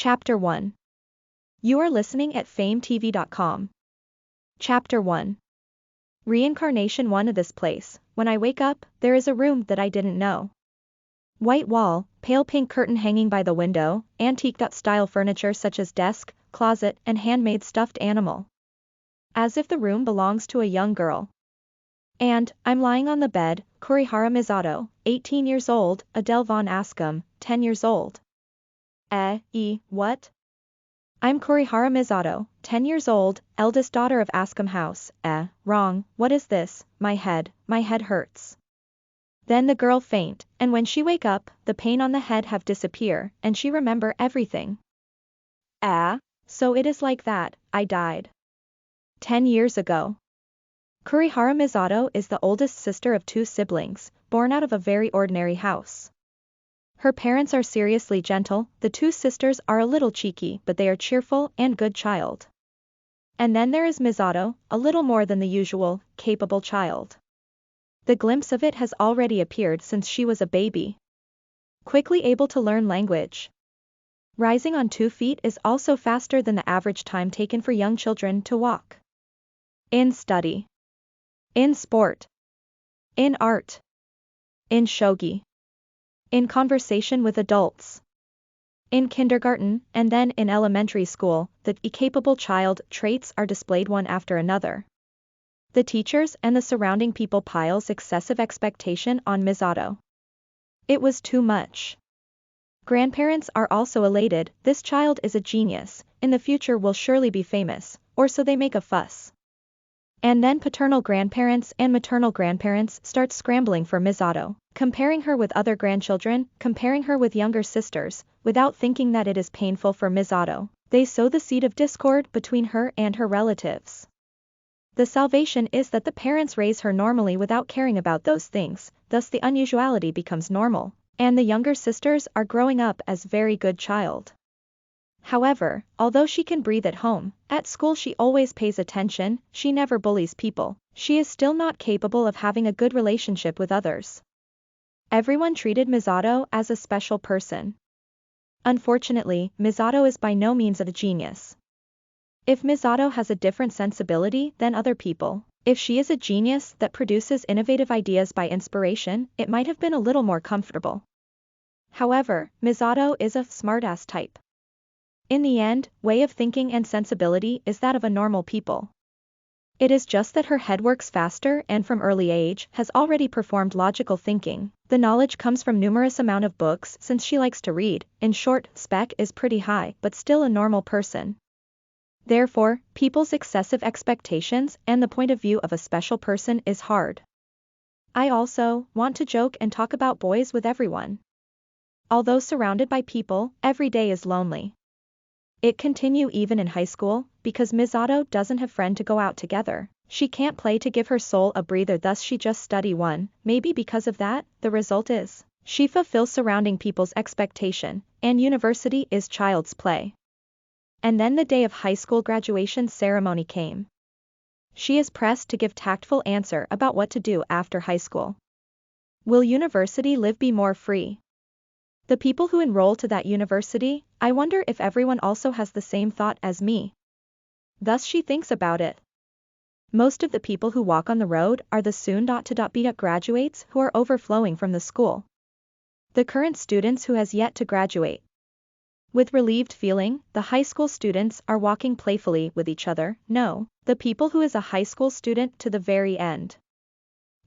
Chapter 1. You are listening at FameTV.com. Chapter 1. Reincarnation. 1 of this place, when I wake up, there is a room that I didn't know. White wall, pale pink curtain hanging by the window, antique-style furniture such as desk, closet, and handmade stuffed animal. As if the room belongs to a young girl. And, I'm lying on the bed, Kurihara Misato, 18 years old, Adele von Ascom, 10 years old. What? I'm Kurihara Misato, 10 years old, eldest daughter of Ascom House. Wrong, what is this? My head hurts. Then the girl faint, and when she wake up, the pain on the head have disappear, and she remember everything. So it is like that, I died. 10 years ago. Kurihara Misato is the oldest sister of 2 siblings, born out of a very ordinary house. Her parents are seriously gentle, the 2 sisters are a little cheeky but they are cheerful and good child. And then there is Misato, a little more than the usual, capable child. The glimpse of it has already appeared since she was a baby. Quickly able to learn language. Rising on 2 feet is also faster than the average time taken for young children to walk. In study. In sport. In art. In shogi. In conversation with adults. In kindergarten, and then in elementary school, the capable child traits are displayed one after another. The teachers and the surrounding people piles excessive expectation on Misato. It was too much. Grandparents are also elated, this child is a genius, in the future will surely be famous, or so they make a fuss. And then paternal grandparents and maternal grandparents start scrambling for Misato, comparing her with other grandchildren, comparing her with younger sisters, without thinking that it is painful for Misato. They sow the seed of discord between her and her relatives. The salvation is that the parents raise her normally without caring about those things, thus the unusuality becomes normal, and the younger sisters are growing up as very good child. However, although she can breathe at home, at school she always pays attention, she never bullies people, she is still not capable of having a good relationship with others. Everyone treated Misato as a special person. Unfortunately, Misato is by no means a genius. If Misato has a different sensibility than other people, if she is a genius that produces innovative ideas by inspiration, it might have been a little more comfortable. However, Misato is a smartass type. In the end, way of thinking and sensibility is that of a normal people. It is just that her head works faster and from early age has already performed logical thinking. The knowledge comes from numerous amount of books since she likes to read, in short, spec is pretty high but still a normal person. Therefore, people's excessive expectations and the point of view of a special person is hard. I also want to joke and talk about boys with everyone. Although surrounded by people, every day is lonely. It continue even in high school, because Misato doesn't have friend to go out together, she can't play to give her soul a breather thus she just study one, maybe because of that, the result is, she fulfills surrounding people's expectation, and university is child's play. And then the day of high school graduation ceremony came. She is pressed to give tactful answer about what to do after high school. Will university life be more free? The people who enroll to that university, I wonder if everyone also has the same thought as me. Thus she thinks about it. Most of the people who walk on the road are the soon-to-be graduates who are overflowing from the school. The current students who has yet to graduate. With relieved feeling, the high school students are walking playfully with each other, no, the people who is a high school student to the very end.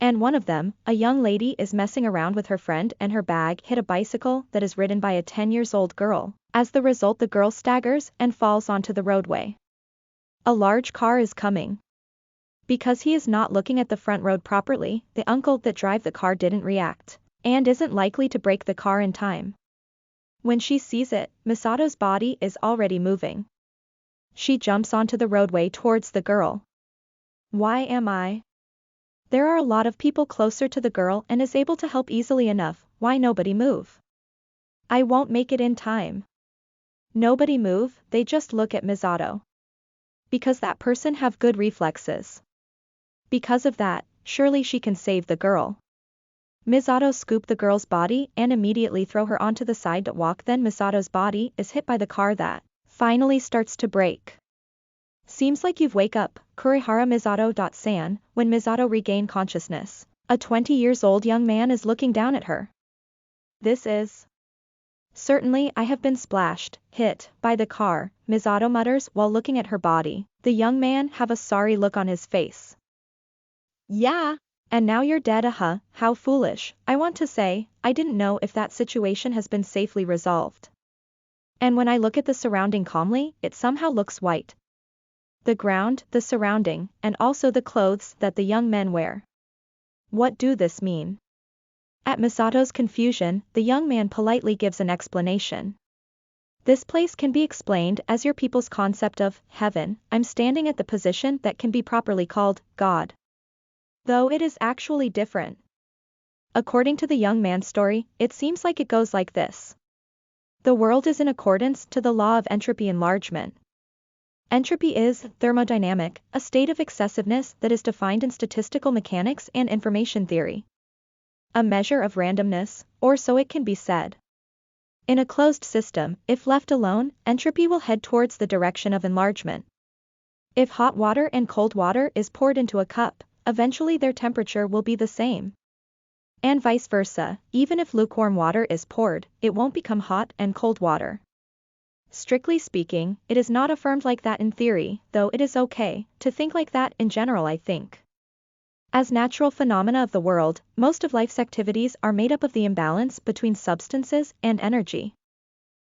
And one of them, a young lady is messing around with her friend and her bag hit a bicycle that is ridden by a 10-year-old girl. As the result the girl staggers and falls onto the roadway. A large car is coming. Because he is not looking at the front road properly, the uncle that drive the car didn't react, and isn't likely to brake the car in time. When she sees it, Misato's body is already moving. She jumps onto the roadway towards the girl. Why am I? There are a lot of people closer to the girl and is able to help easily enough, why nobody move? I won't make it in time. Nobody move, they just look at Misato. Because that person have good reflexes. Because of that, surely she can save the girl. Misato scoop the girl's body and immediately throw her onto the side to walk. Then Misato's body is hit by the car that finally starts to brake. Seems like you've wake up, Kurihara Misato. When Misato regained consciousness, a 20-years-old young man is looking down at her. This is... Certainly I have been splashed, hit, by the car, Misato mutters while looking at her body. The young man have a sorry look on his face. Yeah. And now you're dead. How foolish. I want to say, I didn't know if that situation has been safely resolved. And when I look at the surrounding calmly, it somehow looks white. The ground, the surrounding, and also the clothes that the young men wear. What do this mean? At Misato's confusion, the young man politely gives an explanation. This place can be explained as your people's concept of heaven. I'm standing at the position that can be properly called God. Though it is actually different. According to the young man's story, it seems like it goes like this. The world is in accordance to the law of entropy enlargement. Entropy is thermodynamic, a state of excessiveness that is defined in statistical mechanics and information theory. A measure of randomness, or so it can be said. In a closed system, if left alone, entropy will head towards the direction of enlargement. If hot water and cold water is poured into a cup, eventually their temperature will be the same. And vice versa, even if lukewarm water is poured, it won't become hot and cold water. Strictly speaking, it is not affirmed like that in theory, though it is okay to think like that in general, I think. As natural phenomena of the world, most of life's activities are made up of the imbalance between substances and energy.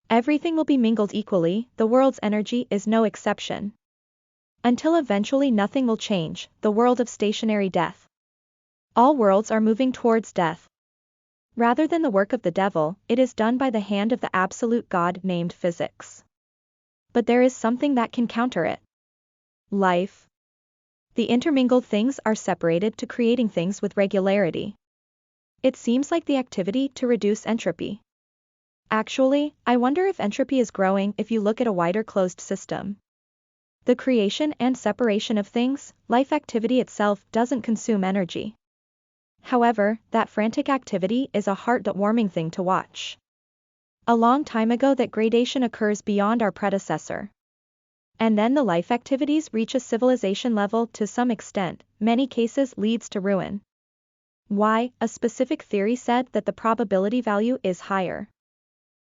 Everything will be mingled equally, the world's energy is no exception. Until eventually nothing will change, the world of stationary death. All worlds are moving towards death. Rather than the work of the devil, it is done by the hand of the absolute God named physics. But there is something that can counter it. Life. The intermingled things are separated to creating things with regularity. It seems like the activity to reduce entropy. Actually, I wonder if entropy is growing if you look at a wider closed system. The creation and separation of things, life activity itself doesn't consume energy. However, that frantic activity is a heart-warming thing to watch. A long time ago that gradation occurs beyond our predecessor. And then the life activities reach a civilization level to some extent, many cases leads to ruin. Why? A specific theory said that the probability value is higher.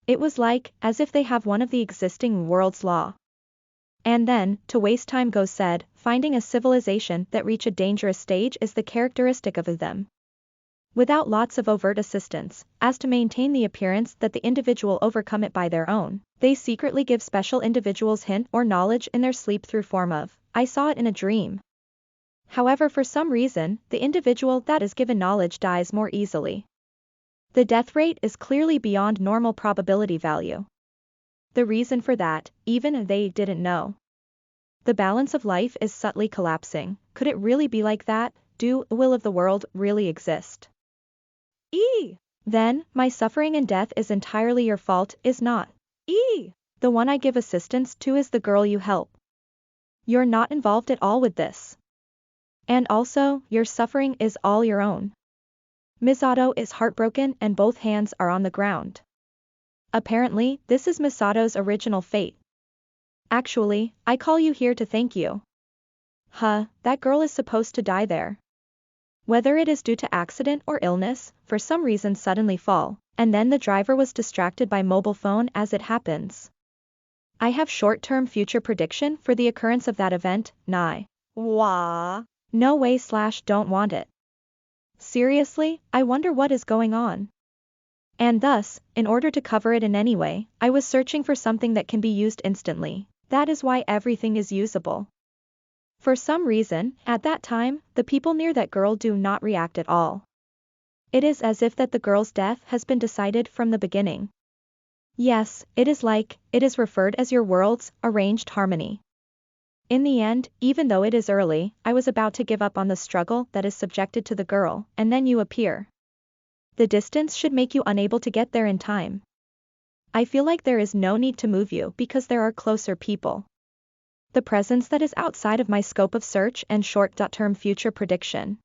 It was like, as if they have one of the existing world's law. And then, to waste time goes said, finding a civilization that reach a dangerous stage is the characteristic of them. Without lots of overt assistance, as to maintain the appearance that the individual overcome it by their own, they secretly give special individuals hint or knowledge in their sleep through form of, I saw it in a dream. However, for some reason, the individual that is given knowledge dies more easily. The death rate is clearly beyond normal probability value. The reason for that, even they didn't know. The balance of life is subtly collapsing. Could it really be like that? Do the will of the world really exist? Then, my suffering and death is entirely your fault, is not. The one I give assistance to is the girl you help. You're not involved at all with this. And also, your suffering is all your own. Misato is heartbroken and both hands are on the ground. Apparently, this is Misato's original fate. Actually, I call you here to thank you. That girl is supposed to die there. Whether it is due to accident or illness, for some reason suddenly fall, and then the driver was distracted by mobile phone as it happens. I have short-term future prediction for the occurrence of that event, No way / don't want it. Seriously, I wonder what is going on. And thus, in order to cover it in any way, I was searching for something that can be used instantly. That is why everything is usable. For some reason, at that time, the people near that girl do not react at all. It is as if that the girl's death has been decided from the beginning. Yes, it is referred as your world's arranged harmony. In the end, even though it is early, I was about to give up on the struggle that is subjected to the girl, and then you appear. The distance should make you unable to get there in time. I feel like there is no need to move you because there are closer people. The presence that is outside of my scope of search and short-term future prediction.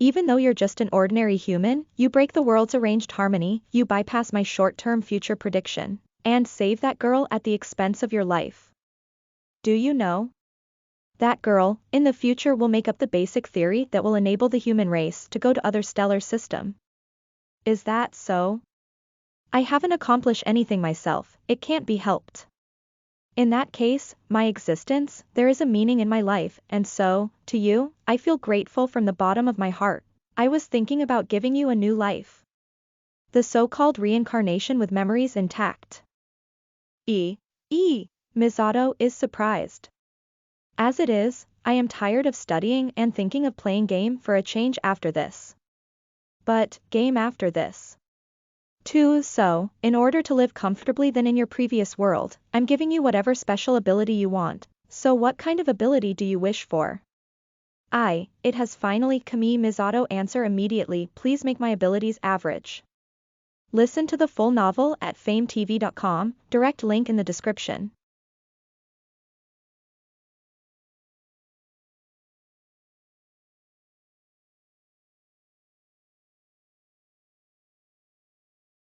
Even though you're just an ordinary human, you break the world's arranged harmony, you bypass my short-term future prediction, and save that girl at the expense of your life. Do you know? That girl, in the future, will make up the basic theory that will enable the human race to go to other stellar system. Is that so? I haven't accomplished anything myself, it can't be helped. In that case, my existence, there is a meaning in my life, and so, to you, I feel grateful from the bottom of my heart. I was thinking about giving you a new life. The so-called reincarnation with memories intact. Misato is surprised. As it is, I am tired of studying and thinking of playing game for a change after this. But, game after this. So, in order to live comfortably than in your previous world, I'm giving you whatever special ability you want. So what kind of ability do you wish for? It has finally come. Misato answer immediately, please make my abilities average. Listen to the full novel at FameTV.com, direct link in the description.